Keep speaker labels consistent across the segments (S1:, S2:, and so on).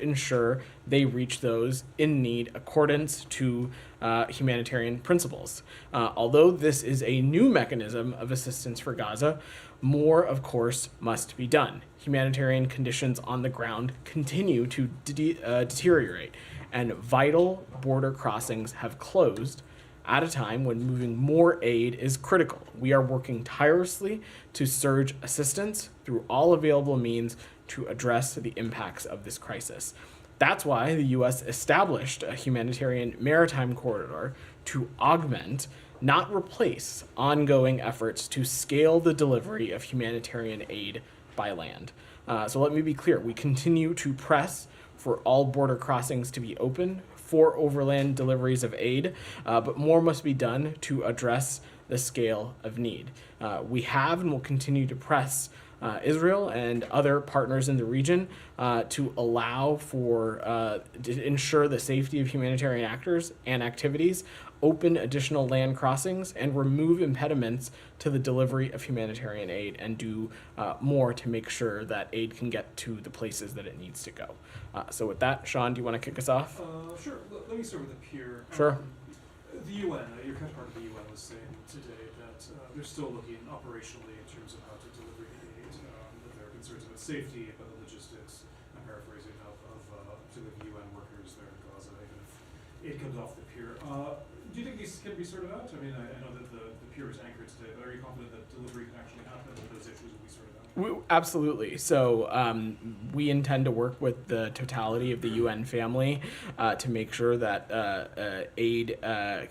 S1: ensure they reach those in need accordance to humanitarian principles. Although this is a new mechanism of assistance for Gaza, more, of course, must be done. Humanitarian conditions on the ground continue to deteriorate, and vital border crossings have closed at a time when moving more aid is critical. We are working tirelessly to surge assistance through all available means to address the impacts of this crisis. That's why the U.S. established a humanitarian maritime corridor to augment, not replace, ongoing efforts to scale the delivery of humanitarian aid by land. So let me be clear. We continue to press for all border crossings to be open for overland deliveries of aid, but more must be done to address the scale of need. We have and will continue to press Israel and other partners in the region to allow for, to ensure the safety of humanitarian actors and activities, open additional land crossings, and remove impediments to the delivery of humanitarian aid, and do more to make sure that aid can get to the places that it needs to go. So with that, Sean, do you want to kick us off?
S2: Sure. Let me start with the peer.
S1: Sure.
S2: The UN, your counterpart of the UN was saying today that they're still looking operationally in terms of how to deliver aid, that there are concerns about safety, about the logistics, I'm paraphrasing, of particularly the UN workers there in Gaza, even if aid comes off the pier. Do you think these can be sorted out? I mean, I know that the pier is anchored today, but are you confident that delivery can actually happen, that those issues will be sorted out?
S1: Absolutely. So we intend to work with the totality of the UN family to make sure that aid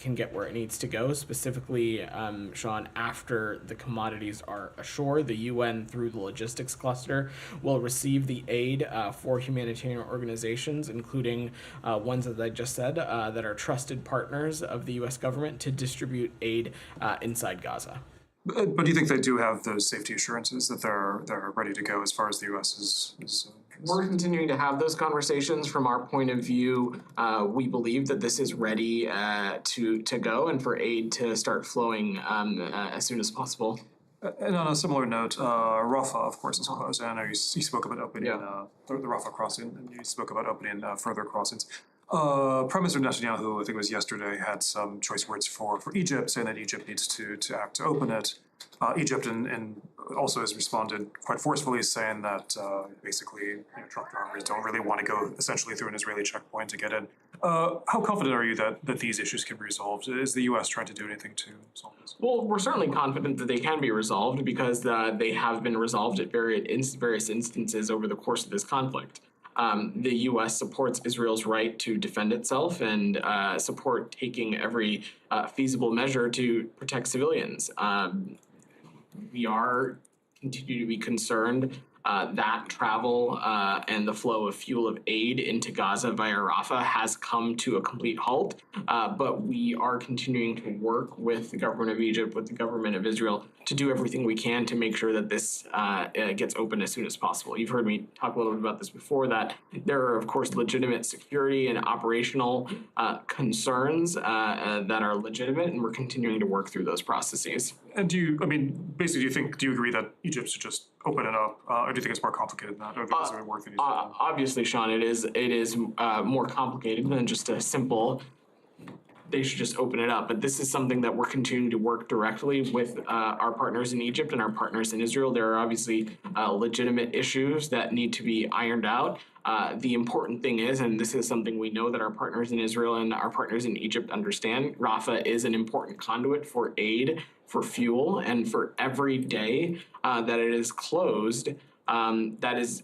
S1: can get where it needs to go. Specifically, Sean, after the commodities are ashore, the UN, through the logistics cluster, will receive the aid for humanitarian organizations, including ones, as I just said, that are trusted partners of the US government to distribute aid inside Gaza.
S3: But do you think they do have those safety assurances that they're ready to go as far as the U.S. is
S1: We're continuing to have those conversations. From our point of view, we believe that this is ready to go and for aid to start flowing as soon as possible.
S3: And on a similar note, Rafah, of course, is closed. I know you spoke about opening the Rafah crossing, and you spoke about opening further crossings. Prime Minister Netanyahu, I think it was yesterday, had some choice words for Egypt, saying that Egypt needs to act to open it. Egypt and also has responded quite forcefully, saying that basically truck drivers don't really want to go essentially through an Israeli checkpoint to get in. How confident are you that these issues can be resolved? Is the U.S. trying to do anything to solve this?
S1: Well, we're certainly confident that they can be resolved because they have been resolved at various instances over the course of this conflict. The U.S. supports Israel's right to defend itself and support taking every feasible measure to protect civilians. We are continue to be concerned that travel and the flow of fuel of aid into Gaza via Rafah has come to a complete halt, but we are continuing to work with the government of Egypt, with the government of Israel, to do everything we can to make sure that this gets open as soon as possible. You've heard me talk a little bit about this before, that there are, of course, legitimate security and operational concerns that are legitimate, and we're continuing to work through those processes.
S3: And do you agree that Egypt should just open it up, or do you think it's more complicated than that? Or is there work that needs to be done?
S1: Obviously, Sean, it is more complicated than just a simple, they should just open it up. But this is something that we're continuing to work directly with our partners in Egypt and our partners in Israel. There are obviously legitimate issues that need to be ironed out. The important thing is, and this is something we know that our partners in Israel and our partners in Egypt understand, Rafah is an important conduit for aid, for fuel, and for every day that it is closed, that is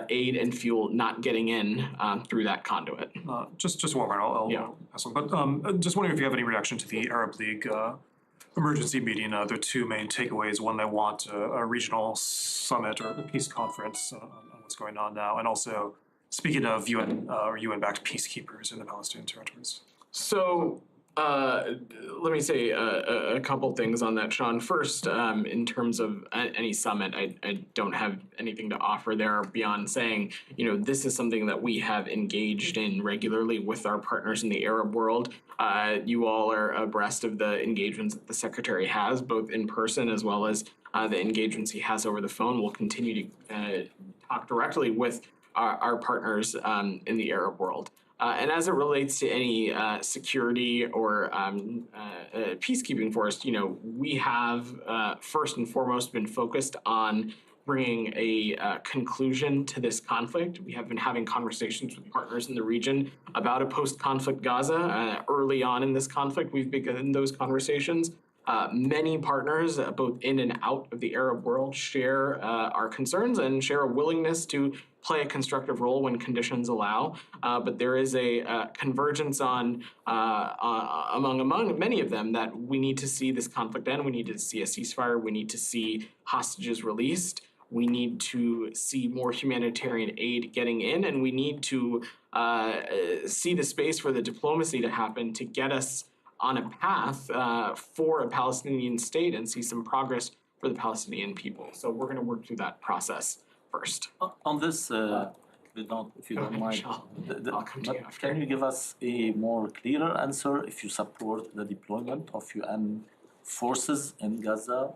S1: aid and fuel not getting in through that conduit.
S3: Just one more, I'll ask one. But just wondering if you have any reaction to the Arab League emergency meeting. Their two main takeaways: one, they want a regional summit or a peace conference on what's going on now, and also speaking of UN or UN-backed peacekeepers in the Palestinian territories.
S1: So let me say a couple things on that, Sean. First, in terms of any summit, I don't have anything to offer there beyond saying, this is something that we have engaged in regularly with our partners in the Arab world. You all are abreast of the engagements that the Secretary has, both in person as well as the engagements he has over the phone. We'll continue to talk directly with our partners in the Arab world. And as it relates to any security or peacekeeping force, we have first and foremost been focused on bringing a conclusion to this conflict. We have been having conversations with partners in the region about a post-conflict Gaza. Early on in this conflict, we've begun those conversations. Many partners, both in and out of the Arab world, share our concerns and share a willingness to play a constructive role when conditions allow. But there is a convergence among many of them that we need to see this conflict end. We need to see a ceasefire. We need to see hostages released. We need to see more humanitarian aid getting in, and we need to see the space for the diplomacy to happen to get us on a path for a Palestinian state and see some progress for the Palestinian people. So we're going to work through that process first.
S4: On this, if you don't mind, can you give us a more clearer answer if you support the deployment of UN forces in Gaza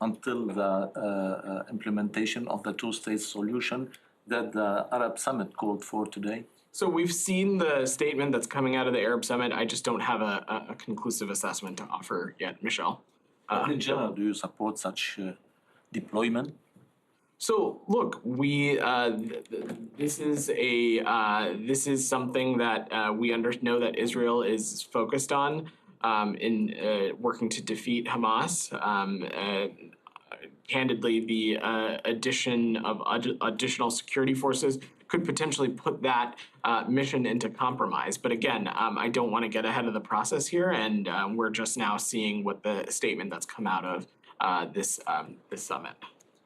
S4: until the implementation of the two-state solution that the Arab Summit called for today?
S1: So we've seen the statement that's coming out of the Arab Summit. I just don't have a conclusive assessment to offer yet, Michelle.
S4: In general, do you support such deployment?
S1: So look, this is something that we know that Israel is focused on in working to defeat Hamas. Candidly, the addition of additional security forces could potentially put that mission into compromise. But again, I don't want to get ahead of the process here, and we're just now seeing what the statement that's come out of this summit.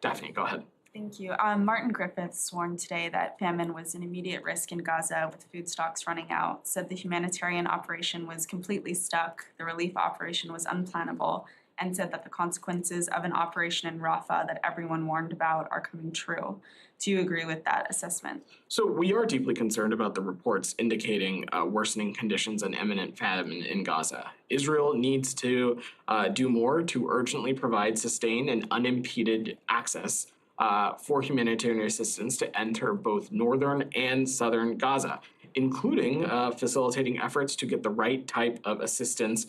S1: Daphne, go ahead.
S5: Thank you. Martin Griffiths warned today that famine was an immediate risk in Gaza with food stocks running out, said the humanitarian operation was completely stuck, the relief operation was unplannable, and said that the consequences of an operation in Rafah that everyone warned about are coming true. Do you agree with that assessment?
S1: So we are deeply concerned about the reports indicating worsening conditions and imminent famine in Gaza. Israel needs to do more to urgently provide sustained and unimpeded access for humanitarian assistance to enter both northern and southern Gaza, including facilitating efforts to get the right type of assistance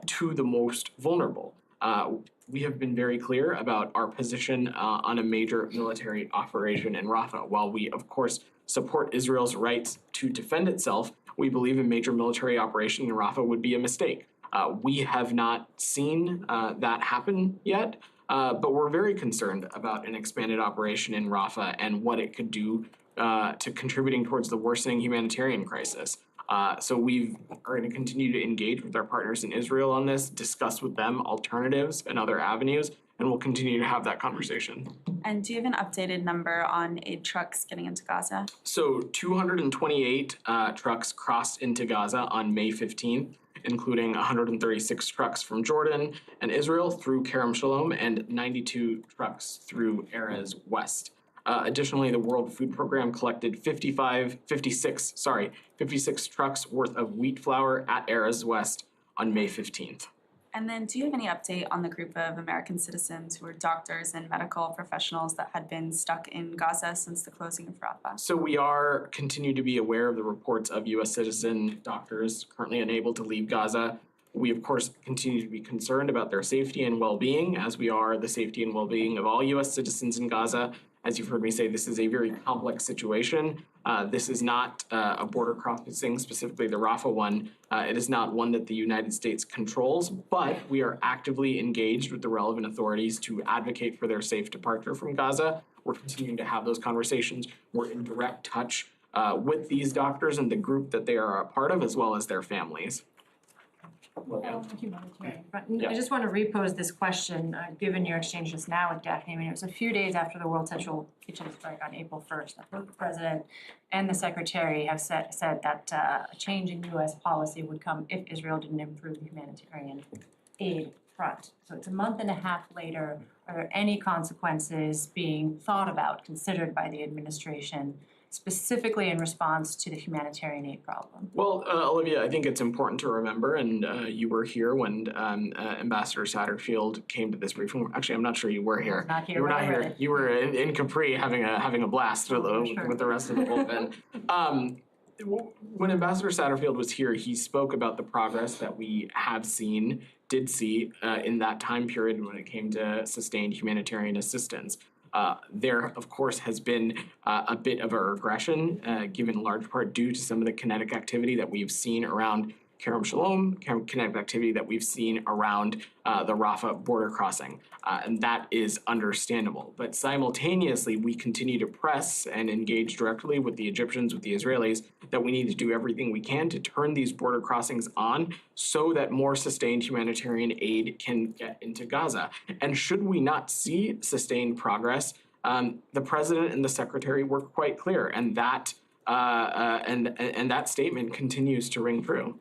S1: to the most vulnerable. We have been very clear about our position on a major military operation in Rafah. While we, of course, support Israel's rights to defend itself, we believe a major military operation in Rafah would be a mistake. We have not seen that happen yet, but we're very concerned about an expanded operation in Rafah and what it could do to contributing towards the worsening humanitarian crisis. So we are going to continue to engage with our partners in Israel on this, discuss with them alternatives and other avenues, and we'll continue to have that conversation.
S5: And do you have an updated number on aid trucks getting into Gaza?
S1: So 228 trucks crossed into Gaza on May 15th, including 136 trucks from Jordan and Israel through Kerem Shalom and 92 trucks through Erez West. Additionally, the World Food Program collected 56 trucks worth of wheat flour at Erez West on May 15th.
S5: And then do you have any update on the group of American citizens who are doctors and medical professionals that had been stuck in Gaza since the closing of Rafah?
S1: So we continue to be aware of the reports of U.S. citizen doctors currently unable to leave Gaza. We, of course, continue to be concerned about their safety and well-being, as we are the safety and well-being of all U.S. citizens in Gaza. As you've heard me say, this is a very complex situation. This is not a border crossing, specifically the Rafah one. It is not one that the United States controls, but we are actively engaged with the relevant authorities to advocate for their safe departure from Gaza. We're continuing to have those conversations. We're in direct touch with these doctors and the group that they are a part of, as well as their families.
S6: Humanitarian front. I just want to repose this question, given your exchange just now with Daphne. I mean, it was a few days after the World Central Kitchen strike on April 1st that both the President and the Secretary have said that a change in U.S. policy would come if Israel didn't improve the humanitarian aid front. So it's a month and a half later. Are there any consequences being thought about, considered by the administration specifically in response to the humanitarian aid problem?
S1: Well, Olivia, I think it's important to remember, and you were here when Ambassador Satterfield came to this briefing. Actually, I'm not sure you were here.
S6: Not here,
S1: You were
S6: but
S1: not
S6: I read
S1: here.
S6: it.
S1: You were in Capri having a blast
S6: Sure.
S1: with the rest of the bullpen. When Ambassador Satterfield was here, he spoke about the progress that we did see in that time period when it came to sustained humanitarian assistance. There, of course, has been a bit of a regression, given in large part due to some of the kinetic activity that we've seen around Kerem Shalom, kinetic activity that we've seen around the Rafah border crossing. And that is understandable. But simultaneously, we continue to press and engage directly with the Egyptians, with the Israelis, that we need to do everything we can to turn these border crossings on so that more sustained humanitarian aid can get into Gaza. And should we not see sustained progress, the president and the secretary were quite clear, and that that statement continues to ring true.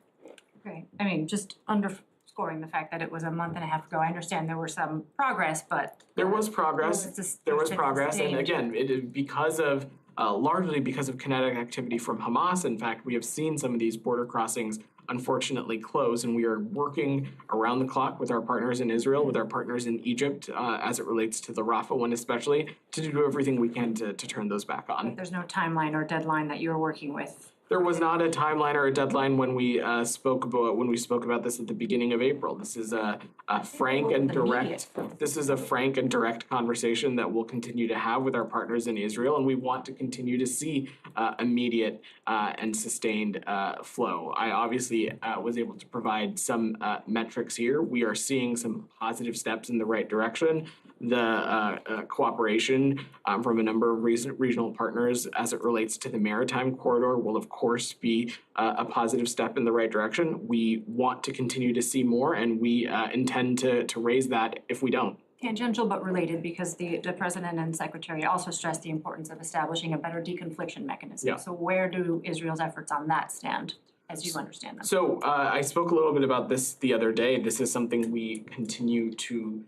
S6: Okay, I mean, just underscoring the fact that it was a month and a half ago, I understand there was some progress, but.
S1: There was progress. There was progress, and again, it is because of largely because of kinetic activity from Hamas. In fact, we have seen some of these border crossings unfortunately close, and we are working around the clock with our partners in Israel, with our partners in Egypt, as it relates to the Rafah one especially, to do everything we can to turn those back on.
S6: There's no timeline or deadline that you're working with.
S1: There was not a timeline or a deadline when we spoke about this at the beginning of April. This is a frank and direct. This is a frank and direct conversation that we'll continue to have with our partners in Israel, and we want to continue to see immediate and sustained flow. I obviously was able to provide some metrics here. We are seeing some positive steps in the right direction. The cooperation from a number of regional partners as it relates to the Maritime corridor will, of course, be a positive step in the right direction. We want to continue to see more, and we intend to raise that if we don't.
S6: Tangential but related, because the president and secretary also stressed the importance of establishing a better deconfliction mechanism.
S1: Yeah.
S6: So where do Israel's efforts on that stand, as you understand them?
S1: So I spoke a little bit about this the other day. This is something we continue to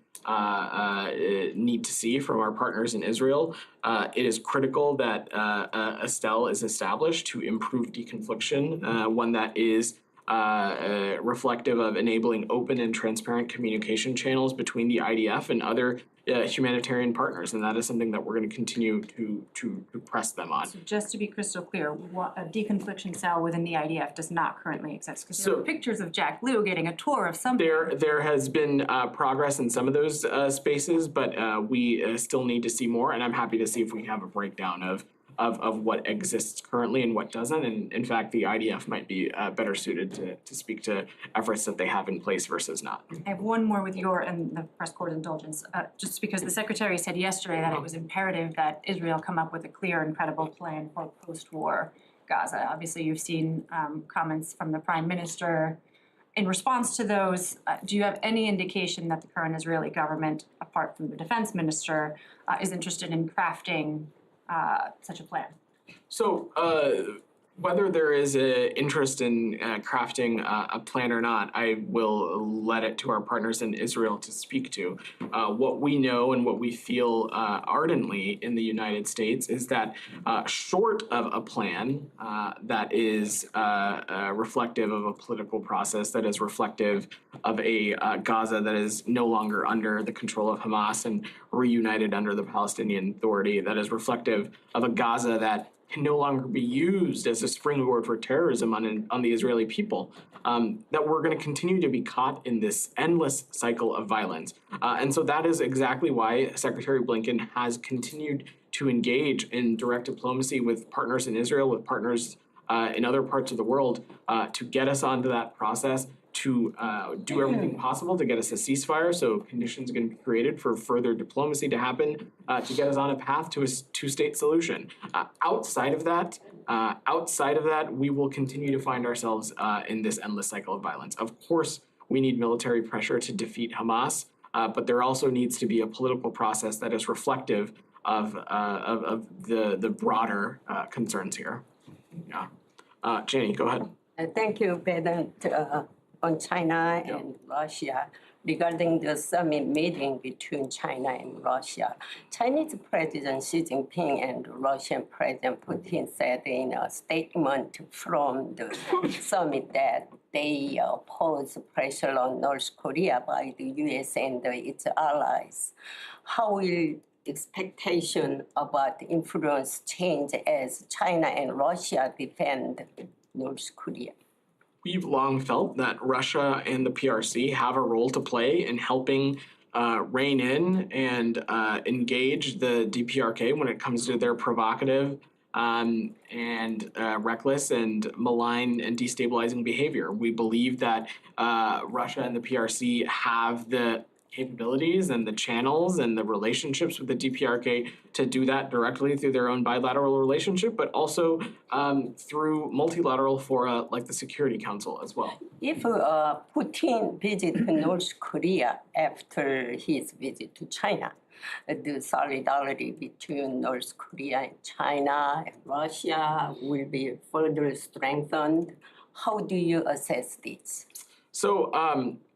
S1: need to see from our partners in Israel. It is critical that Estelle is established to improve deconfliction, one that is reflective of enabling open and transparent communication channels between the IDF and other humanitarian partners, and that is something that we're going to continue to press them on.
S6: So just to be crystal clear, a deconfliction cell within the IDF does not currently exist, because there are pictures of Jack Lew getting a tour of something.
S1: There has been progress in some of those spaces, but we still need to see more, and I'm happy to see if we have a breakdown of what exists currently and what doesn't. And in fact, the IDF might be better suited to speak to efforts that they have in place versus not.
S6: I have one more with your and the press corps indulgence, just because the secretary said yesterday that it was imperative that Israel come up with a clear and credible plan for post-war Gaza. Obviously, you've seen comments from the prime minister. In response to those, do you have any indication that the current Israeli government, apart from the defense minister, is interested in crafting such a plan?
S1: So whether there is an interest in crafting a plan or not, I will let it to our partners in Israel to speak to. What we know and what we feel ardently in the United States is that short of a plan that is reflective of a political process, that is reflective of a Gaza that is no longer under the control of Hamas and reunited under the Palestinian Authority, that is reflective of a Gaza that can no longer be used as a springboard for terrorism on the Israeli people, that we're going to continue to be caught in this endless cycle of violence. And so that is exactly why Secretary Blinken has continued to engage in direct diplomacy with partners in Israel, with partners in other parts of the world, to get us onto that process, to do everything possible to get us a ceasefire, so conditions can be created for further diplomacy to happen, to get us on a path to a two-state solution. Outside of that, we will continue to find ourselves in this endless cycle of violence. Of course, we need military pressure to defeat Hamas, but there also needs to be a political process that is reflective of the broader concerns here. Yeah, Janie, go ahead.
S7: Thank you, President. On China and Russia, regarding the summit meeting between China and Russia. Chinese President Xi Jinping and Russian President Putin said in a statement from the summit that they pose pressure on North Korea by the U.S. and its allies. How will expectation about influence change as China and Russia defend North Korea?
S1: We've long felt that Russia and the PRC have a role to play in helping rein in and engage the DPRK when it comes to their provocative and reckless and malign and destabilizing behavior. We believe that Russia and the PRC have the capabilities and the channels and the relationships with the DPRK to do that directly through their own bilateral relationship, but also through multilateral fora like the Security Council as well.
S7: If Putin visited North Korea after his visit to China, the solidarity between North Korea and China and Russia will be further strengthened. How do you assess this?
S1: So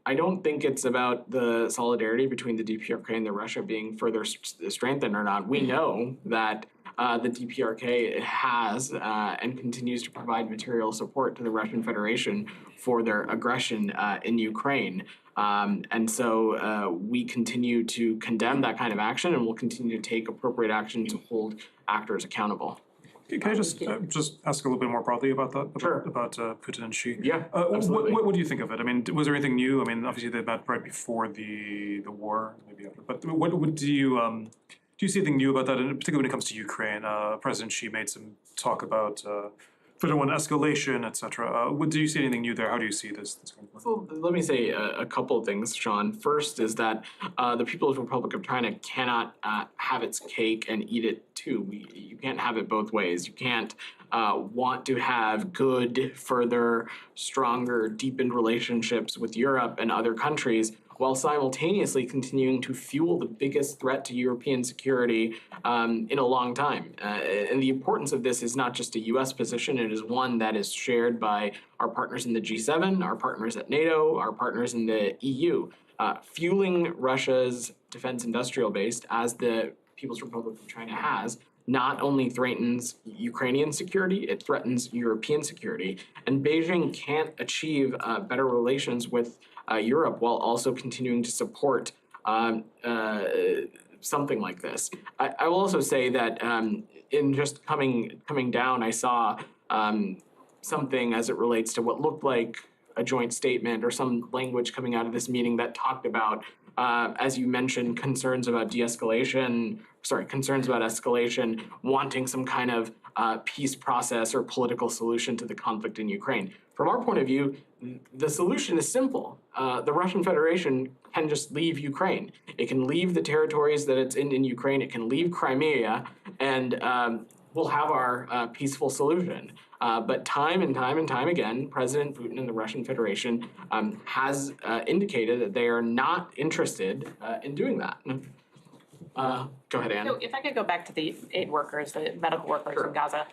S1: I don't think it's about the solidarity between the DPRK and the Russia being further strengthened or not. We know that the DPRK has and continues to provide material support to the Russian Federation for their aggression in Ukraine. And so we continue to condemn that kind of action, and we'll continue to take appropriate action to hold actors accountable.
S3: Can I just ask a little bit more broadly about that?
S1: Sure.
S3: About Putin and Xi?
S1: Yeah, absolutely.
S3: What do you think of it? I mean, was there anything new? I mean, obviously they met right before the war, maybe after. But what do you see anything new about that? And particularly when it comes to Ukraine, President Xi made some talk about further one escalation, etc. Do you see anything new there? How do you see this conflict?
S1: So let me say a couple of things, Sean. First is that the People's Republic of China cannot have its cake and eat it too. You can't have it both ways. You can't want to have good, further, stronger, deepened relationships with Europe and other countries while simultaneously continuing to fuel the biggest threat to European security in a long time. And the importance of this is not just a U.S. position, it is one that is shared by our partners in the G7, our partners at NATO, our partners in the EU. Fueling Russia's defense industrial base, as the People's Republic of China has, not only threatens Ukrainian security, it threatens European security. And Beijing can't achieve better relations with Europe while also continuing to support something like this. I will also say that in just coming down, I saw something as it relates to what looked like a joint statement or some language coming out of this meeting that talked about, as you mentioned, concerns about escalation, wanting some kind of peace process or political solution to the conflict in Ukraine. From our point of view, the solution is simple. The Russian Federation can just leave Ukraine. It can leave the territories that it's in Ukraine. It can leave Crimea, and we'll have our peaceful solution. But time and time again, President Putin and the Russian Federation has indicated that they are not interested in doing that. Go ahead, Anne.
S8: So if I could go back to the aid workers, the medical workers in Gaza.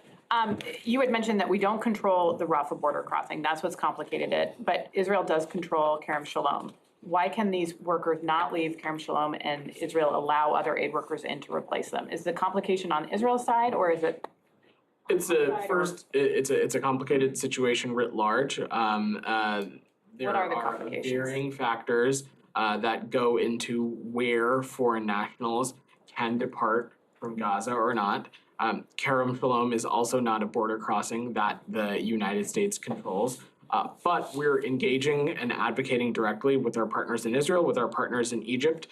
S8: You had mentioned that we don't control the Rafah border crossing. That's what's complicated it. But Israel does control Kerem Shalom. Why can these workers not leave Kerem Shalom and Israel allow other aid workers in to replace them? Is the complication on Israel's side, or is it?
S1: It's a complicated situation writ large. There
S8: What are the
S1: are
S8: complications?
S1: varying factors that go into where foreign nationals can depart from Gaza or not. Kerem Shalom is also not a border crossing that the United States controls. But we're engaging and advocating directly with our partners in Israel, with our partners in Egypt,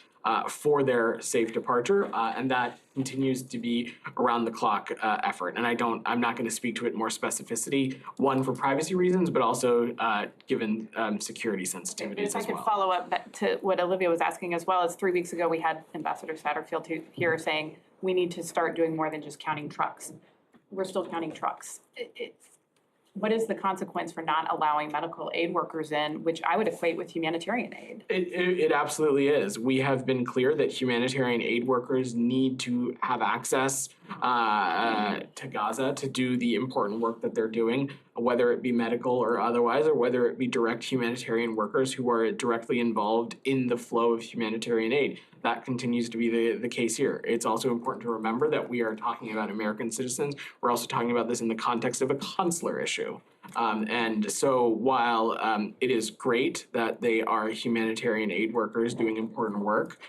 S1: for their safe departure, and that continues to be around the clock effort. And I'm not going to speak to it in more specificity, one for privacy reasons, but also given security sensitivities
S8: If I
S1: as
S8: could
S1: well.
S8: follow up to what Olivia was asking as well, as 3 weeks ago we had Ambassador Satterfield here saying we need to start doing more than just counting trucks. We're still counting trucks. What is the consequence for not allowing medical aid workers in, which I would equate with humanitarian aid?
S1: It absolutely is. We have been clear that humanitarian aid workers need to have access to Gaza to do the important work that they're doing. whether it be medical or otherwise, or whether it be direct humanitarian workers who are directly involved in the flow of humanitarian aid. That continues to be the case here. It's also important to remember that we are talking about American citizens. We're also talking about this in the context of a consular issue. And so while it is great that they are humanitarian aid workers doing important work,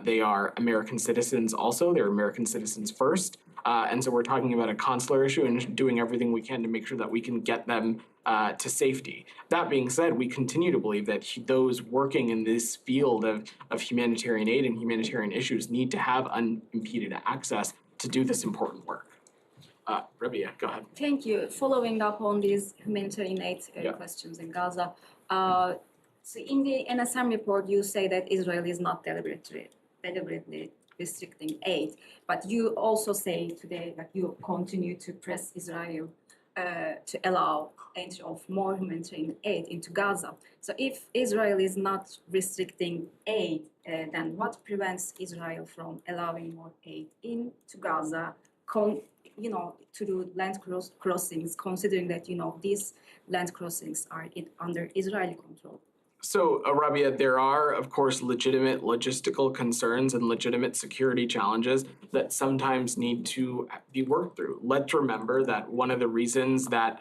S1: they are American citizens also. They're American citizens first. And so we're talking about a consular issue and doing everything we can to make sure that we can get them to safety. That being said, we continue to believe that those working in this field of humanitarian aid and humanitarian issues need to have unimpeded access to do this important work. Rabia, go ahead.
S9: Thank you. Following up on these humanitarian aid
S1: Yeah.
S9: questions in Gaza, so in the NSM report, you say that Israel is not deliberately restricting aid, but you also say today that you continue to press Israel to allow entry of more humanitarian aid into Gaza. So if Israel is not restricting aid, then what prevents Israel from allowing more aid into Gaza? To do land crossings, considering that, these land crossings are under Israeli control.
S1: So, Rabia, there are, of course, legitimate logistical concerns and legitimate security challenges that sometimes need to be worked through. Let's remember that one of the reasons that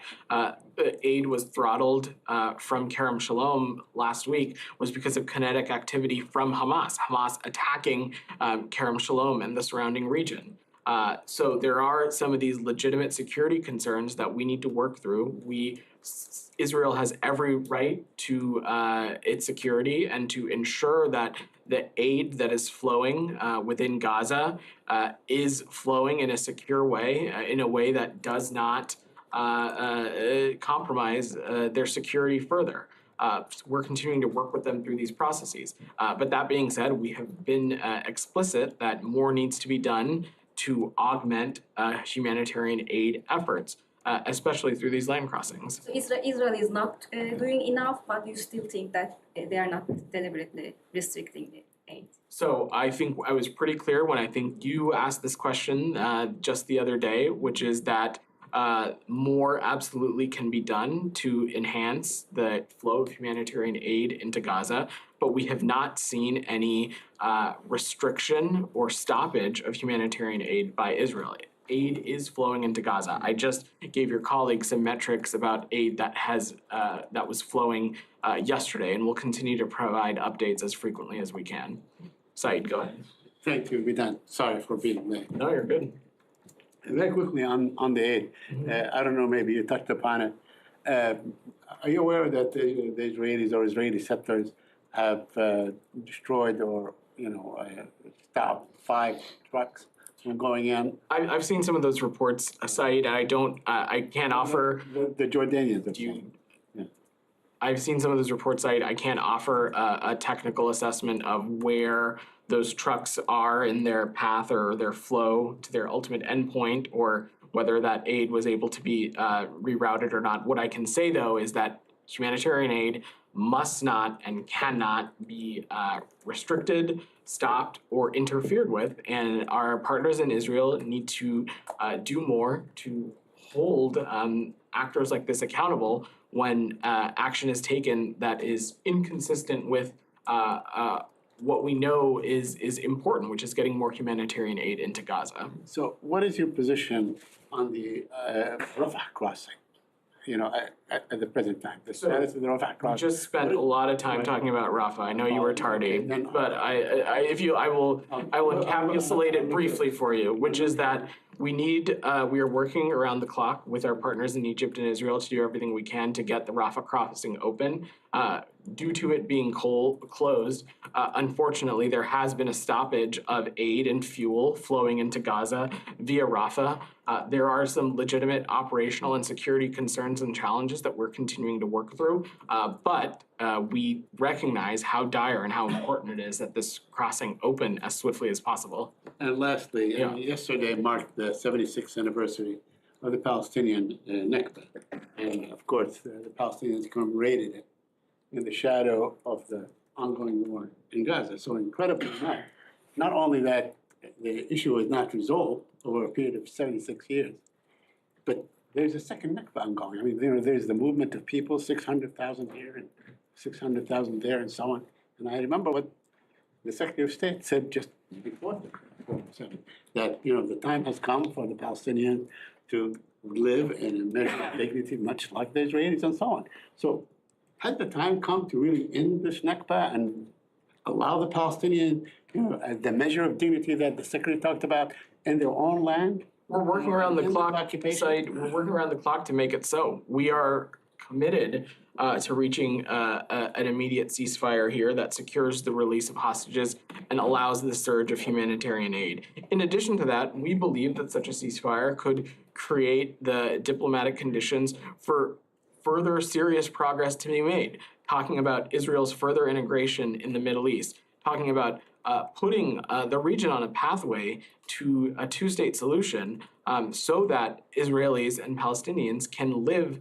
S1: aid was throttled from Kerem Shalom last week was because of kinetic activity from Hamas attacking Kerem Shalom and the surrounding region. So there are some of these legitimate security concerns that we need to work through. Israel has every right to its security and to ensure that the aid that is flowing within Gaza is flowing in a secure way, in a way that does not compromise their security further. We're continuing to work with them through these processes. But that being said, we have been explicit that more needs to be done to augment humanitarian aid efforts, especially through these land crossings.
S9: So Israel is not doing enough, but you still think that they are not deliberately restricting the aid?
S1: So I think I was pretty clear when I think you asked this question just the other day, which is that more absolutely can be done to enhance the flow of humanitarian aid into Gaza, but we have not seen any restriction or stoppage of humanitarian aid by Israel. Aid is flowing into Gaza. I just gave your colleagues some metrics about aid that was flowing yesterday, and we'll continue to provide updates as frequently as we can. Saeed, go ahead.
S10: Thank you, Bidan. Sorry for being late.
S1: No, you're good.
S10: Very quickly on the aid, I don't know, maybe you touched upon it. Are you aware that the Israelis or Israeli settlers have destroyed or stopped 5 trucks from going in?
S1: I've seen some of those reports, Saeed. I can't offer.
S10: The Jordanians.
S1: I've seen some of those reports. I can't offer a technical assessment of where those trucks are in their path or their flow to their ultimate endpoint, or whether that aid was able to be rerouted or not. What I can say, though, is that humanitarian aid must not and cannot be restricted, stopped, or interfered with. And our partners in Israel need to do more to hold actors like this accountable when action is taken that is inconsistent with what we know is important, which is getting more humanitarian aid into Gaza.
S10: So what is your position on the Rafah crossing? At the present time, the status of the Rafah crossing.
S1: We just spent a lot of time talking about Rafah. I know you were tardy, but I will encapsulate it briefly for you, which is that we are working around the clock with our partners in Egypt and Israel to do everything we can to get the Rafah crossing open. Due to it being closed, unfortunately, there has been a stoppage of aid and fuel flowing into Gaza via Rafah. There are some legitimate operational and security concerns and challenges that we're continuing to work through, but we recognize how dire and how important it is that this crossing open as swiftly as possible.
S10: And lastly, yesterday marked the 76th anniversary of the Palestinian Nakba. And of course, the Palestinians commemorated it in the shadow of the ongoing war in Gaza. So incredibly not only that the issue was not resolved over a period of 76 years, but there's a second Nakba ongoing. I mean, there's the movement of people, 600,000 here and 600,000 there and so on. And I remember what the Secretary of State said just before the 7th, that, the time has come for the Palestinians to live in a measure of dignity, much like the Israelis and so on. So has the time come to really end this Nakba and allow the Palestinians, the measure of dignity that the Secretary talked about in their own land?
S1: We're working around the
S10: In
S1: clock,
S10: occupation?
S1: Said, we're working around the clock to make it so. We are committed to reaching an immediate ceasefire here that secures the release of hostages and allows the surge of humanitarian aid. In addition to that, we believe that such a ceasefire could create the diplomatic conditions for further serious progress to be made, talking about Israel's further integration in the Middle East, talking about putting the region on a pathway to a two-state solution so that Israelis and Palestinians can live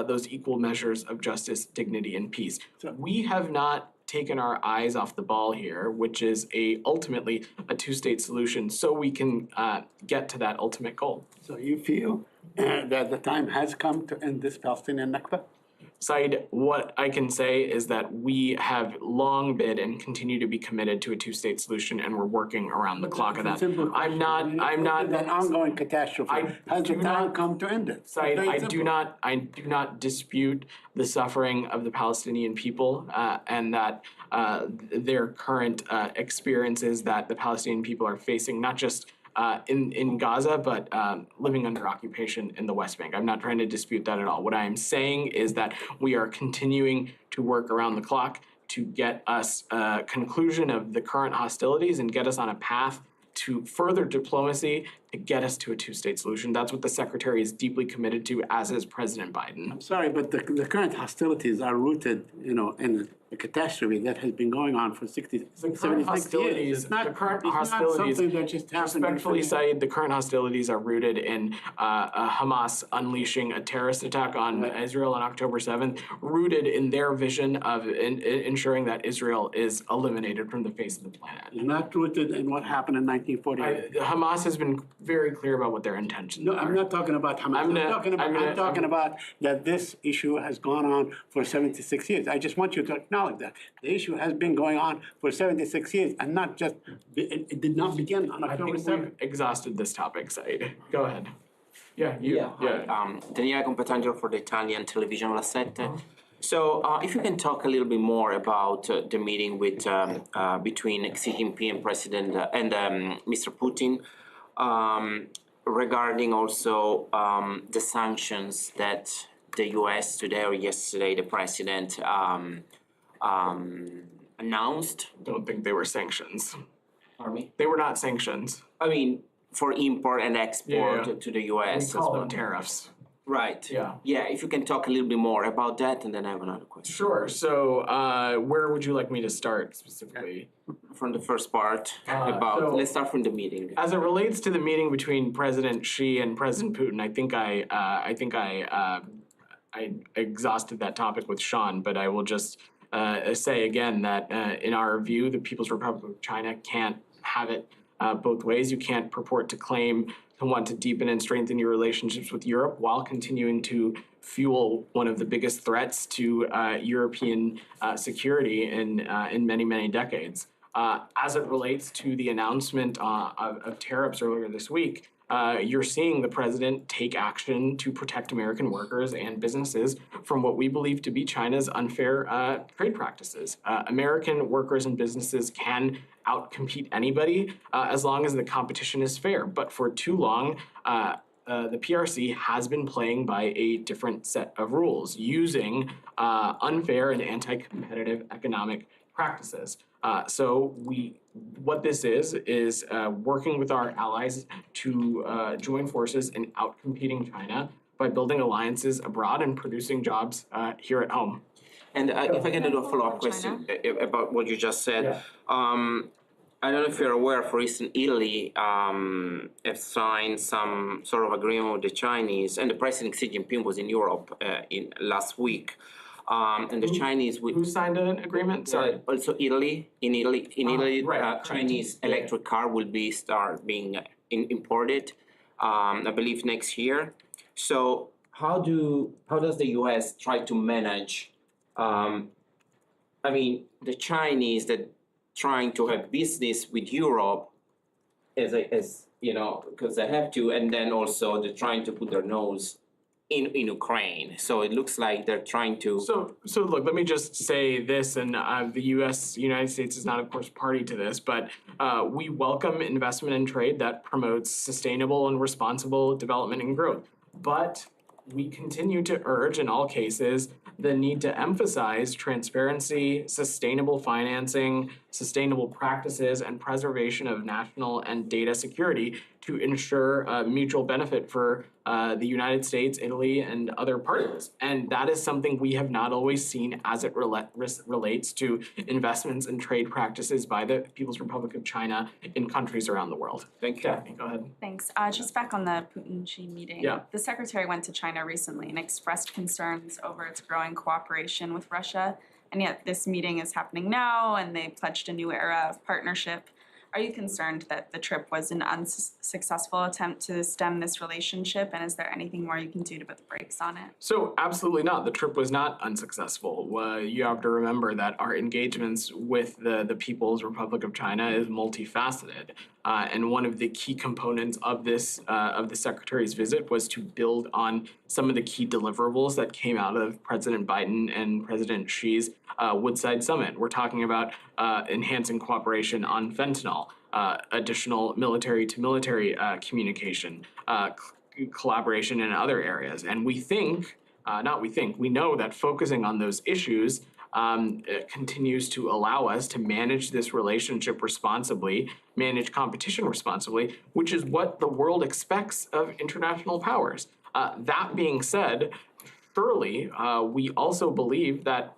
S1: those equal measures of justice, dignity, and peace. We have not taken our eyes off the ball here, which is ultimately a two-state solution so we can get to that ultimate goal.
S10: So you feel that the time has come to end this Palestinian Nakba?
S1: Said, what I can say is that we have long been and continue to be committed to a two-state solution, and we're working around the clock of that. I'm not.
S10: An ongoing catastrophe. Has the time come to end it?
S1: Said,
S10: Very
S1: I
S10: simple.
S1: do not dispute the suffering of the Palestinian people and that their current experiences that the Palestinian people are facing, not just in Gaza, but living under occupation in the West Bank. I'm not trying to dispute that at all. What I am saying is that we are continuing to work around the clock to get us a conclusion of the current hostilities and get us on a path to further diplomacy to get us to a two-state solution. That's what the Secretary is deeply committed to, as is President Biden.
S10: I'm sorry, but the current hostilities are rooted, in a catastrophe that has been going on for 76 years. It's not something that just happened.
S1: Respectfully, Said, the current hostilities are rooted in Hamas unleashing a terrorist attack on Israel on October 7th, rooted in their vision of ensuring that Israel is eliminated from the face of the planet.
S10: It's not rooted in what happened in 1948.
S1: Hamas has been very clear about what their intentions are.
S10: No, I'm not talking about Hamas. I'm talking about that this issue has gone on for 76 years. I just want you to acknowledge that. The issue has been going on for 76 years and not just, it did not begin on October 7th.
S1: We've exhausted this topic, Said. Go ahead. Yeah.
S11: Daniele Competangelo for the Italian television La Sette. So if you can talk a little bit more about the meeting with between Xi Jinping and Mr. Putin, regarding also the sanctions that the U.S. today or yesterday, the president announced.
S1: Don't think they were sanctions.
S11: Pardon me?
S1: They were not sanctions.
S11: I mean, for import and export to the U.S.
S1: We call them tariffs.
S11: Right.
S1: Yeah.
S11: Yeah, if you can talk a little bit more about that, and then I have another question.
S1: Sure. So where would you like me to start specifically?
S11: From the first part, let's start from the meeting.
S1: As it relates to the meeting between President Xi and President Putin, I exhausted that topic with Sean, but I will just say again that in our view, the People's Republic of China can't have it both ways. You can't purport to claim to want to deepen and strengthen your relationships with Europe while continuing to fuel one of the biggest threats to European security in many, many decades. As it relates to the announcement of tariffs earlier this week, you're seeing the president take action to protect American workers and businesses from what we believe to be China's unfair trade practices. American workers and businesses can outcompete anybody as long as the competition is fair. But for too long, the PRC has been playing by a different set of rules, using unfair and anti-competitive economic practices. What this is working with our allies to join forces in outcompeting China by building alliances abroad and producing jobs here at home.
S11: And if I can do a follow-up question about what you just said. I don't know if you're aware, for instance, Italy have signed some sort of agreement with the Chinese, and the President Xi Jinping was in Europe last week. And the Chinese...
S1: Who signed an agreement? Sorry.
S11: Also Italy. In Italy,
S1: right.
S11: Chinese electric car will start being imported, I believe, next year. So how does the U.S. try to manage? I mean, the Chinese that trying to have business with Europe, as you know, because they have to, and then also they're trying to put their nose in Ukraine. So it looks like they're trying to.
S1: So look, let me just say this, and the United States is not, of course, party to this, but we welcome investment and trade that promotes sustainable and responsible development and growth. But we continue to urge, in all cases, the need to emphasize transparency, sustainable financing, sustainable practices, and preservation of national and data security to ensure mutual benefit for the United States, Italy, and other partners. And that is something we have not always seen as it relates to investments and trade practices by the People's Republic of China in countries around the world.
S11: Thank you.
S1: Daphne, go ahead.
S5: Thanks. Just back on the Putin-Xi meeting.
S1: Yeah.
S5: The secretary went to China recently and expressed concerns over its growing cooperation with Russia. And yet this meeting is happening now, and they pledged a new era of partnership. Are you concerned that the trip was an unsuccessful attempt to stem this relationship? And is there anything more you can do to put the brakes on it?
S1: So absolutely not. The trip was not unsuccessful. You have to remember that our engagements with the People's Republic of China is multifaceted. And one of the key components of this of the Secretary's visit was to build on some of the key deliverables that came out of President Biden and President Xi's Woodside Summit. We're talking about enhancing cooperation on fentanyl, additional military-to-military communication, collaboration in other areas. And we know that focusing on those issues continues to allow us to manage this relationship responsibly, manage competition responsibly, which is what the world expects of international powers. That being said, surely we also believe that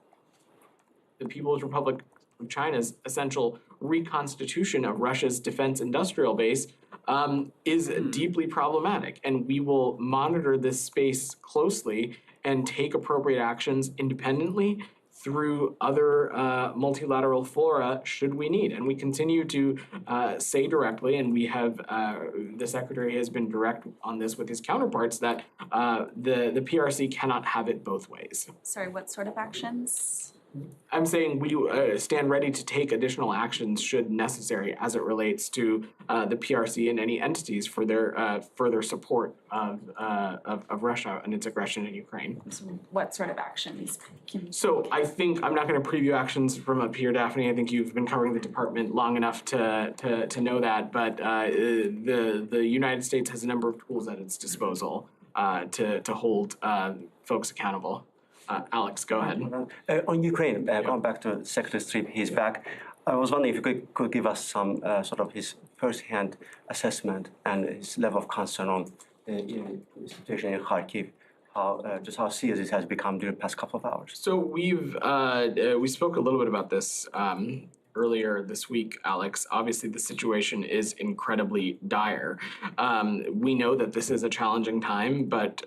S1: the People's Republic of China's essential reconstitution of Russia's defense industrial base is deeply problematic, and we will monitor this space closely and take appropriate actions independently through other multilateral fora should we need. And we continue to say directly, and we have, the Secretary has been direct on this with his counterparts, that the PRC cannot have it both ways.
S5: Sorry, what sort of actions?
S1: I'm saying we stand ready to take additional actions should necessary as it relates to the PRC and any entities for their further support of Russia and its aggression in Ukraine.
S5: So what sort of actions can?
S1: So I think I'm not going to preview actions from up here, Daphne. I think you've been covering the department long enough to know that. But the United States has a number of tools at its disposal to hold folks accountable. Alex, go ahead.
S12: On Ukraine, going back to Secretary's trip, he's back. I was wondering if you could give us some sort of his first-hand assessment and his level of concern on the situation in Kharkiv, just how serious it has become during the past couple of hours.
S1: So we spoke a little bit about this earlier this week, Alex. Obviously, the situation is incredibly dire. We know that this is a challenging time, but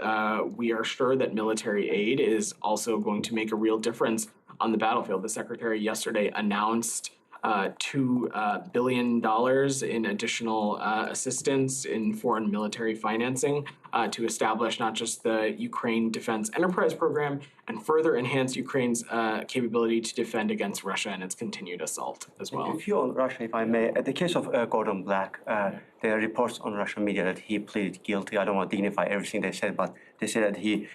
S1: we are sure that military aid is also going to make a real difference on the battlefield. The Secretary yesterday announced $2 billion in additional assistance in foreign military financing to establish not just the Ukraine Defense Enterprise Program and further enhance Ukraine's capability to defend against Russia and its continued assault as well.
S12: If you're on Russia, if I may, the case of Gordon Black, there are reports on Russian media that he pleaded guilty. I don't want to dignify everything they said, but they said that he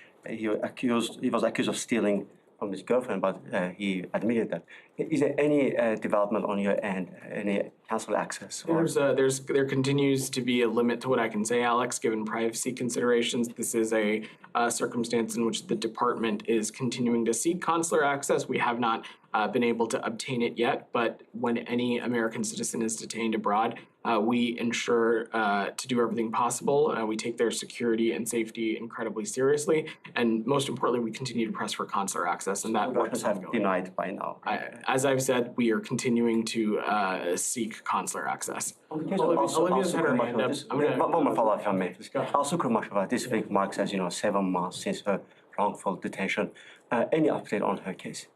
S12: was accused of stealing from his girlfriend, but he admitted that. Is there any development on your end, any council access?
S1: There continues to be a limit to what I can say, Alex, given privacy considerations. This is a circumstance in which the department is continuing to seek consular access. We have not been able to obtain it yet, but when any American citizen is detained abroad, we ensure to do everything possible. We take their security and safety incredibly seriously, and most importantly, we continue to press for consular access, and that work is ongoing.
S12: Denied by now.
S1: As I've said, we are continuing to seek consular access.
S12: Olivia's had her hand up. One more follow-up, if I may. Also, Kurmashova, this week marks, as you know, 7 months since her wrongful detention. Any update on her case?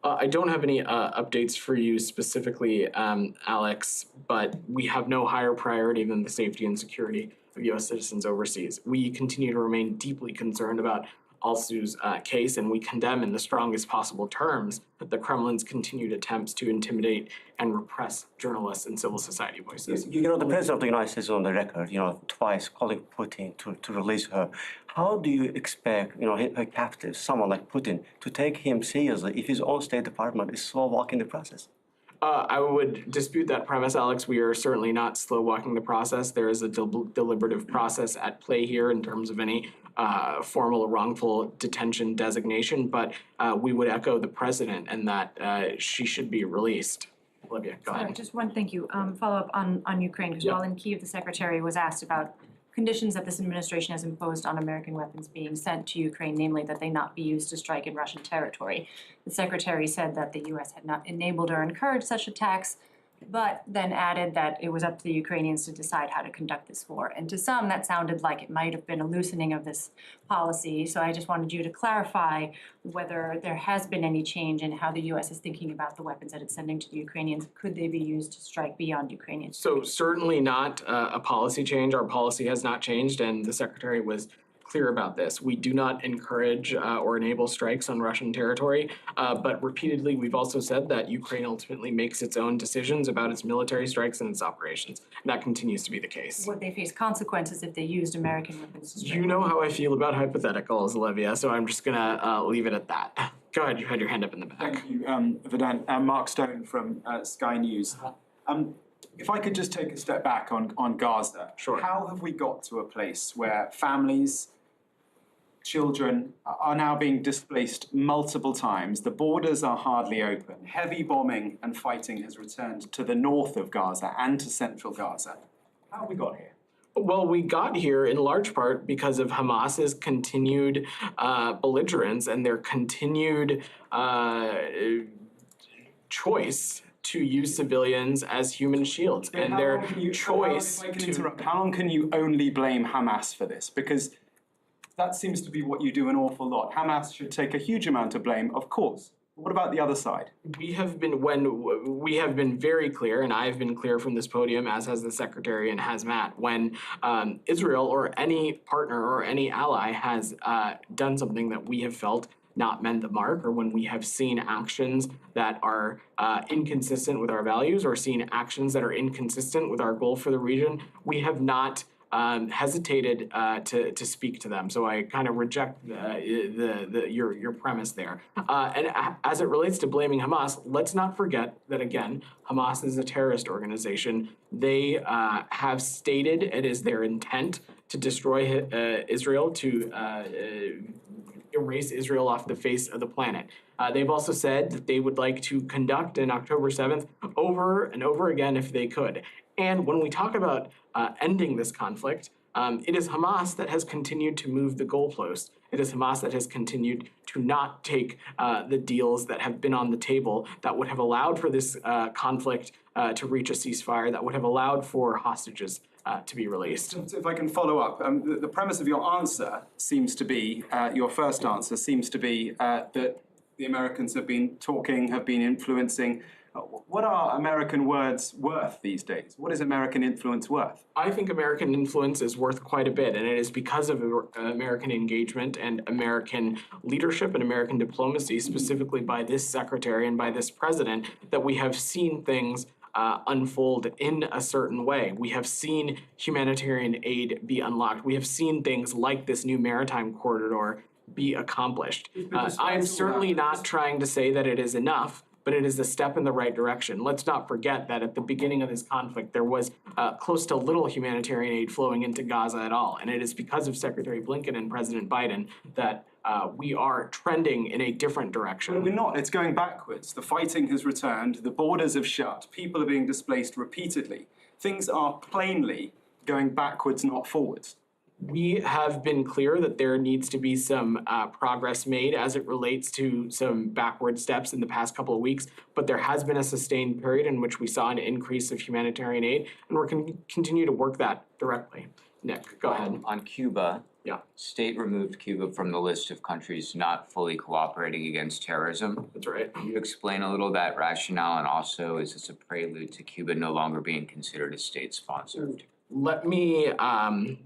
S1: I don't have any updates for you specifically, Alex, but we have no higher priority than the safety and security of U.S. citizens overseas. We continue to remain deeply concerned about Al-Su's case, and we condemn in the strongest possible terms the Kremlin's continued attempts to intimidate and repress journalists and civil society voices.
S12: You know, the president of the United States is on the record, twice calling Putin to release her. How do you expect, her captives, someone like Putin, to take him seriously if his own State Department is slow walking the process?
S1: I would dispute that premise, Alex. We are certainly not slow walking the process. There is a deliberative process at play here in terms of any formal wrongful detention designation, but we would echo the president and that she should be released. Olivia, go ahead.
S6: Just one, thank you. Follow up on Ukraine, because while in Kyiv, the secretary was asked about conditions that this administration has imposed on American weapons being sent to Ukraine, namely that they not be used to strike in Russian territory. The secretary said that the U.S. had not enabled or encouraged such attacks, but then added that it was up to the Ukrainians to decide how to conduct this war. And to some, that sounded like it might have been a loosening of this policy. So I just wanted you to clarify whether there has been any change in how the U.S. is thinking about the weapons that it's sending to the Ukrainians. Could they be used to strike beyond Ukrainians?
S1: So certainly not a policy change. Our policy has not changed, and the secretary was clear about this. We do not encourage or enable strikes on Russian territory, but repeatedly we've also said that Ukraine ultimately makes its own decisions about its military strikes and its operations. And that continues to be the case.
S6: Would they face consequences if they used American weapons to strike?
S1: You know how I feel about hypotheticals, Olivia, so I'm just gonna leave it at that. Go ahead, you had your hand up in the back.
S13: Thank you, Vedant. Mark Stone from Sky News. If I could just take a step back on Gaza.
S1: Sure.
S13: How have we got to a place where families, children are now being displaced multiple times? The borders are hardly open. Heavy bombing and fighting has returned to the north of Gaza and to central Gaza. How have we got here?
S1: Well, we got here in large part because of Hamas's continued belligerence and their continued choice to use civilians as human shields, and their choice to...
S13: How long can you only blame Hamas for this? Because that seems to be what you do an awful lot. Hamas should take a huge amount of blame, of course. But what about the other side?
S1: We have been very clear, and I have been clear from this podium, as has the Secretary and has Matt, when Israel or any partner or any ally has done something that we have felt not meant the mark, or when we have seen actions that are inconsistent with our values, or seen actions that are inconsistent with our goal for the region, we have not hesitated to speak to them. So I kind of reject your premise there. And as it relates to blaming Hamas, let's not forget that, again, Hamas is a terrorist organization. They have stated it is their intent to destroy Israel, to erase Israel off the face of the planet. They've also said that they would like to conduct an October 7th over and over again if they could. And when we talk about ending this conflict, it is Hamas that has continued to move the goalpost. It is Hamas that has continued to not take the deals that have been on the table that would have allowed for this conflict to reach a ceasefire, that would have allowed for hostages to be released.
S13: So if I can follow up, the premise of your answer seems to be, your first answer seems to be that the Americans have been talking, have been influencing. What are American words worth these days? What is American influence worth?
S1: I think American influence is worth quite a bit, and it is because of American engagement and American leadership and American diplomacy, specifically by this secretary and by this president, that we have seen things unfold in a certain way. We have seen humanitarian aid be unlocked. We have seen things like this new maritime corridor be accomplished. I am certainly not trying to say that it is enough, but it is a step in the right direction. Let's not forget that at the beginning of this conflict, there was close to little humanitarian aid flowing into Gaza at all. And it is because of Secretary Blinken and President Biden that we are trending in a different direction.
S13: But we're not. It's going backwards. The fighting has returned. The borders have shut. People are being displaced repeatedly. Things are plainly going backwards, not forwards.
S1: We have been clear that there needs to be some progress made as it relates to some backward steps in the past couple of weeks, but there has been a sustained period in which we saw an increase of humanitarian aid, and we're going to continue to work that directly. Nick, go ahead.
S14: On Cuba, state removed Cuba from the list of countries not fully cooperating against terrorism.
S1: That's right.
S14: Can you explain a little that rationale, and also is this a prelude to Cuba no longer being considered a state sponsor?
S1: Let me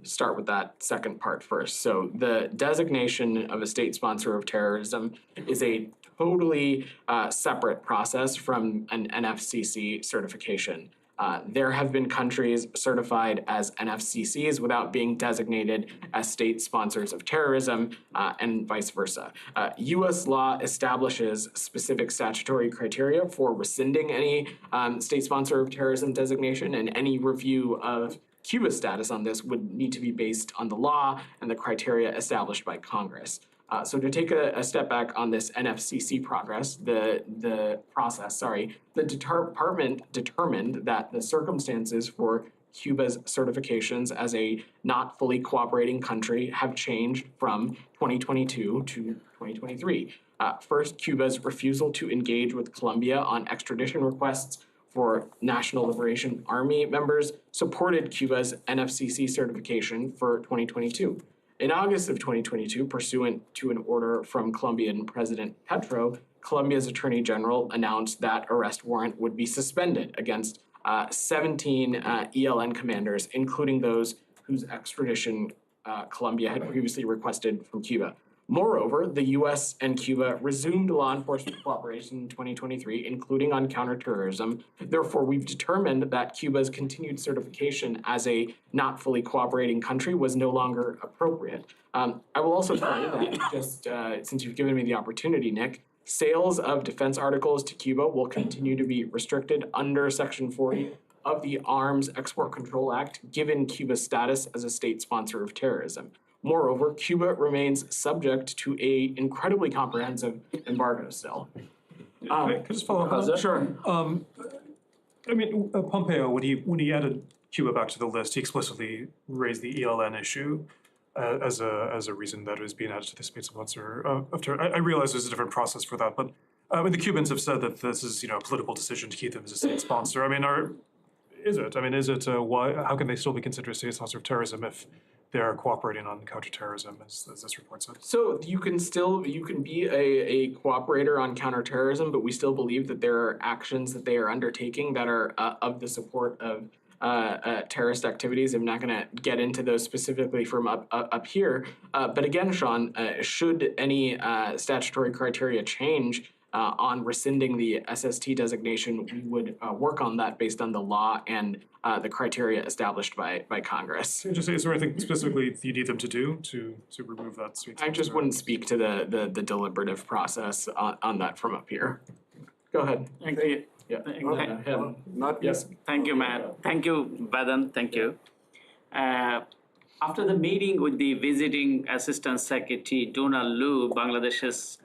S1: start with that second part first. So the designation of a state sponsor of terrorism is a totally separate process from an NFCC certification. There have been countries certified as NFCCs without being designated as state sponsors of terrorism, and vice versa. U.S. law establishes specific statutory criteria for rescinding any state sponsor of terrorism designation, and any review of Cuba's status on this would need to be based on the law and the criteria established by Congress. So to take a step back on this NFCC process, the department determined that the circumstances for Cuba's certifications as a not fully cooperating country have changed from 2022 to 2023. First, Cuba's refusal to engage with Colombia on extradition requests for National Liberation Army members supported Cuba's NFCC certification for 2022. In August of 2022, pursuant to an order from Colombian President Petro, Colombia's Attorney General announced that arrest warrant would be suspended against 17 ELN commanders, including those whose extradition Colombia had previously requested from Cuba. Moreover, the U.S. and Cuba resumed law enforcement cooperation in 2023, including on counterterrorism. Therefore, we've determined that Cuba's continued certification as a not fully cooperating country was no longer appropriate. I will also say that, just since you've given me the opportunity, Nick, sales of defense articles to Cuba will continue to be restricted under Section 40 of the Arms Export Control Act, given Cuba's status as a state sponsor of terrorism. Moreover, Cuba remains subject to a incredibly comprehensive embargo still.
S3: Can I just follow up on that? Sure. I mean, Pompeo, when he added Cuba back to the list, he explicitly raised the ELN issue as a reason that it was being added to the state sponsor of terror. I realize there's a different process for that, but the Cubans have said that this is, a political decision to keep them as a state sponsor. I mean, is it? Why? How can they still be considered a state sponsor of terrorism if they are cooperating on counterterrorism, as this report said?
S1: So you can be a cooperator on counterterrorism, but we still believe that there are actions that they are undertaking that are of the support of terrorist activities. I'm not going to get into those specifically from up here. But again, Sean, should any statutory criteria change on rescinding the SST designation, we would work on that based on the law and the criteria established by Congress.
S3: Just is there anything specifically you need them to do to remove that?
S1: I just wouldn't speak to the deliberative process on that from up here. Go ahead.
S15: Thank you.
S1: Yeah.
S15: Okay. Yes. Thank you, Matt. Thank you, Badan. Thank you. After the meeting with the visiting Assistant Secretary Donald Lu, Bangladesh's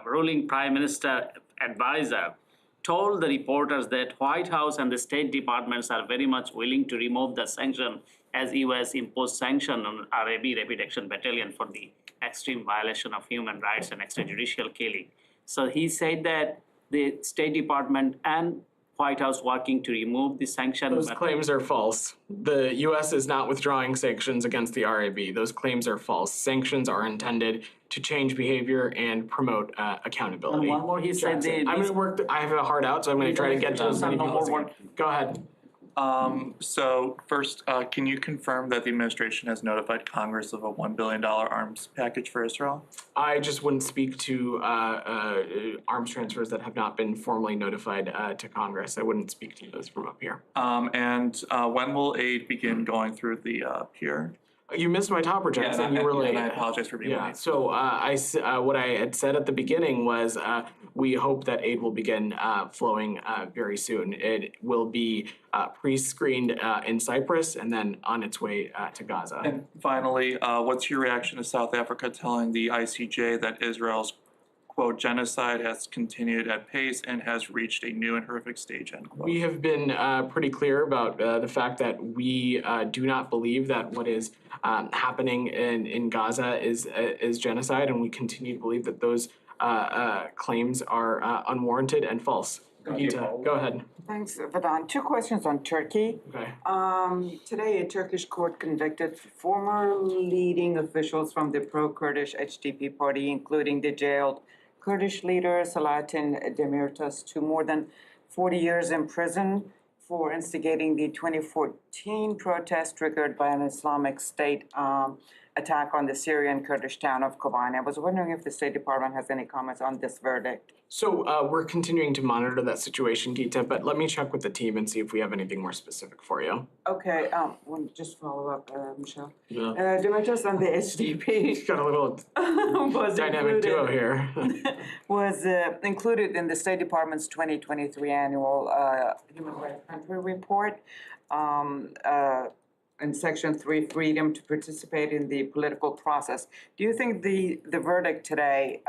S15: ruling Prime Minister advisor, told the reporters that White House and the State Departments are very much willing to remove the sanction as US imposed sanction on RAB, Rapid Action Battalion, for the extreme violation of human rights and extrajudicial killing. So he said that the State Department and White House working to remove the sanction.
S1: Those claims are false. The U.S. is not withdrawing sanctions against the RAB. Those claims are false. Sanctions are intended to change behavior and promote accountability.
S15: And one more, he said
S1: I'm going to work. I have a hard out, so I'm going to try to get to as many people as I can. Go ahead.
S16: So first, can you confirm that the administration has notified Congress of a $1 billion arms package for Israel?
S1: I just wouldn't speak to arms transfers that have not been formally notified to Congress. I wouldn't speak to those from up here.
S16: And when will aid begin going through the pier?
S1: You missed my top projects, and you were late.
S16: And I apologize for being late.
S1: So what I had said at the beginning was we hope that aid will begin flowing very soon. It will be pre-screened in Cyprus and then on its way to Gaza.
S16: And finally, what's your reaction to South Africa telling the ICJ that Israel's, quote, genocide has continued at pace and has reached a new and horrific stage, end quote?
S1: We have been pretty clear about the fact that we do not believe that what is happening in Gaza is genocide, and we continue to believe that those claims are unwarranted and false. Go ahead.
S17: Thanks, Vadan. Two questions on Turkey.
S1: Okay.
S17: Today, a Turkish court convicted former leading officials from the pro-Kurdish HDP party, including the jailed Kurdish leader Selahattin Demirtas, to more than 40 years in prison for instigating the 2014 protest triggered by an Islamic State attack on the Syrian Kurdish town of Kobani. I was wondering if the State Department has any comments on this verdict.
S1: So we're continuing to monitor that situation, Gita, but let me check with the team and see if we have anything more specific for you.
S17: Okay, one just follow up, Michelle.
S1: Yeah.
S17: Demetrius on the HDP.
S1: Got a little
S17: was
S1: dynamic duo here.
S17: was included in the State Department's 2023 annual Human Rights Country Report. In Section 3, freedom to participate in the political process. Do you think the verdict today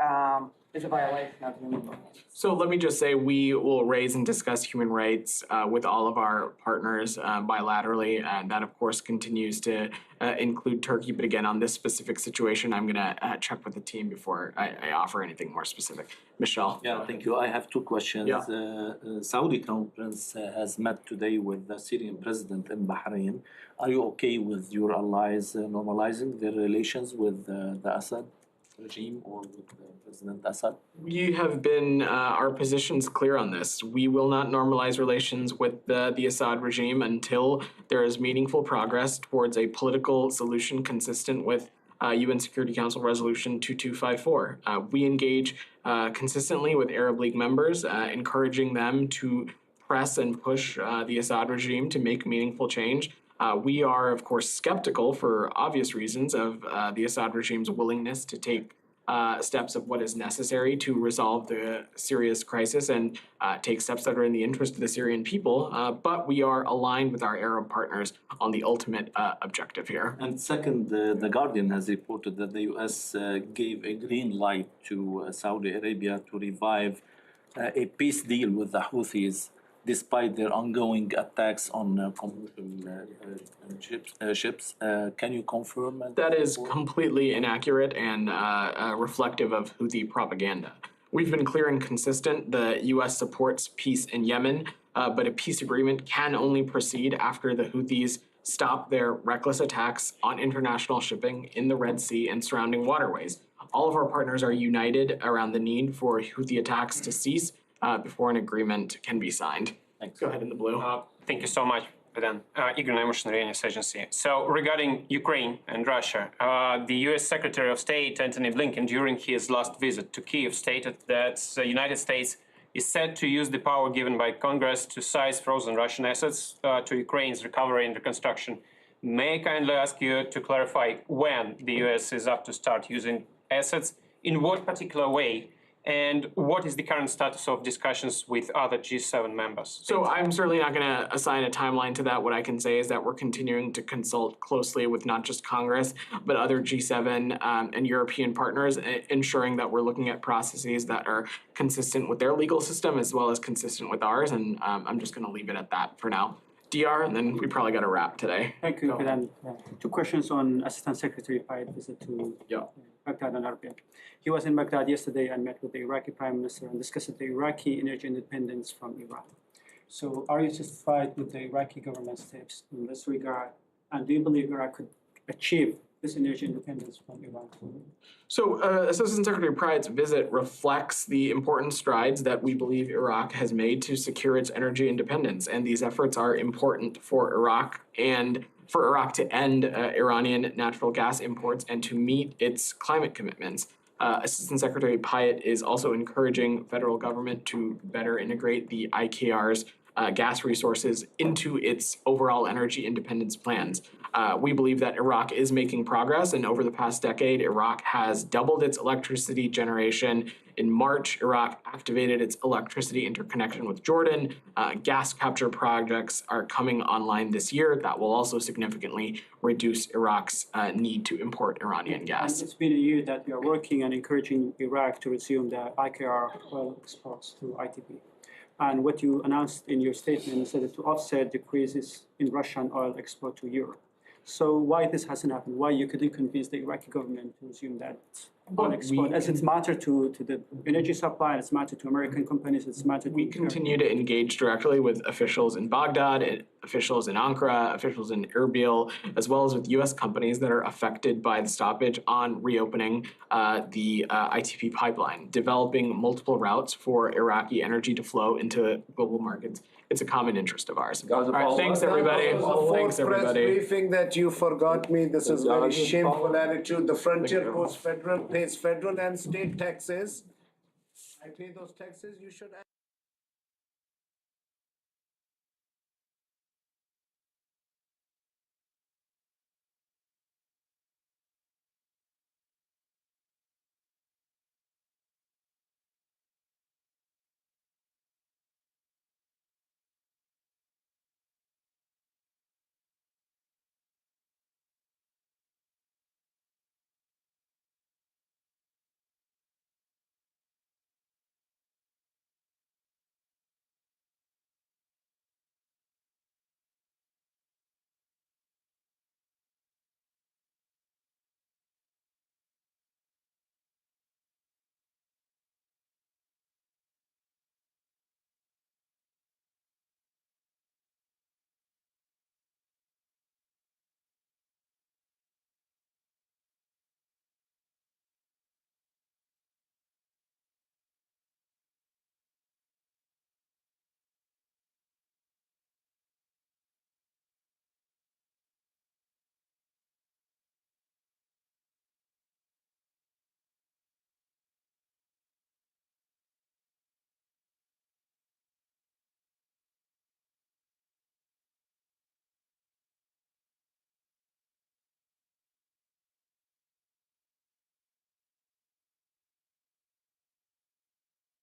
S17: is a violation of human rights?
S1: So let me just say we will raise and discuss human rights with all of our partners bilaterally. That, of course, continues to include Turkey. But again, on this specific situation, I'm going to check with the team before I offer anything more specific. Michelle?
S4: Yeah, thank you. I have two questions.
S1: Yeah.
S4: Saudi Crown Prince has met today with the Syrian president in Bahrain. Are you okay with your allies normalizing their relations with the Assad regime or with President Assad?
S1: We have been, our position's clear on this. We will not normalize relations with the Assad regime until there is meaningful progress towards a political solution consistent with UN Security Council Resolution 2254. We engage consistently with Arab League members, encouraging them to press and push the Assad regime to make meaningful change. We are, of course, skeptical for obvious reasons of the Assad regime's willingness to take steps of what is necessary to resolve the Syria's crisis and take steps that are in the interest of the Syrian people. But we are aligned with our Arab partners on the ultimate objective here.
S4: And second, The Guardian has reported that the U.S. Gave a green light to Saudi Arabia to revive a peace deal with the Houthis, despite their ongoing attacks on commercial ships. Can you confirm?
S1: That is completely inaccurate and reflective of Houthi propaganda. We've been clear and consistent. The U.S. supports peace in Yemen, but a peace agreement can only proceed after the Houthis stop their reckless attacks on international shipping in the Red Sea and surrounding waterways. All of our partners are united around the need for Houthi attacks to cease before an agreement can be signed.
S4: Thanks.
S1: Go ahead in the blue.
S18: Thank you so much, President. Igor Nemushkin, News Agency. So regarding Ukraine and Russia, the U.S. Secretary of State Antony Blinken, during his last visit to Kyiv, stated that the United States is set to use the power given by Congress to seize frozen Russian assets to Ukraine's recovery and reconstruction. May I kindly ask you to clarify when the U.S. is up to start using assets, in what particular way, and what is the current status of discussions with other G7 members?
S1: So I'm certainly not going to assign a timeline to that. What I can say is that we're continuing to consult closely with not just Congress, but other G7 and European partners, ensuring that we're looking at processes that are consistent with their legal system as well as consistent with ours. And I'm just going to leave it at that for now. DR, and then we probably got a wrap today.
S19: Thank you, President. Two questions on Assistant Secretary Payet's visit to Baghdad and Arabia. He was in Baghdad yesterday and met with the Iraqi Prime Minister and discussed the Iraqi energy independence from Iran. So are you satisfied with the Iraqi government's steps in this regard? And do you believe Iraq could achieve this energy independence from Iran?
S1: So Assistant Secretary Pyatt's visit reflects the important strides that we believe Iraq has made to secure its energy independence. And these efforts are important for Iraq and for Iraq to end Iranian natural gas imports and to meet its climate commitments. Assistant Secretary Pyatt is also encouraging federal government to better integrate the IKR's gas resources into its overall energy independence plans. We believe that Iraq is making progress, and over the past decade, Iraq has doubled its electricity generation. In March, Iraq activated its electricity interconnection with Jordan. Gas capture projects are coming online this year that will also significantly reduce Iraq's need to import Iranian gas.
S19: And it's been a year that we are working and encouraging Iraq to resume the IKR oil exports to ITP. And what you announced in your statement is that to offset decreases in Russian oil export to Europe. So why this hasn't happened? Why you couldn't convince the Iraqi government to resume that on export, as it's matter to the energy supply, it's matter to American companies, it's matter to.
S1: We continue to engage directly with officials in Baghdad, officials in Ankara, officials in Erbil, as well as with U.S. companies that are affected by the stoppage on reopening the ITP pipeline, developing multiple routes for Iraqi energy to flow into global markets. It's a common interest of ours. All right, thanks everybody. Thanks everybody.
S20: Briefing that you forgot me. This is very shameful attitude. The frontier pays federal and state taxes. I pay those taxes. You should.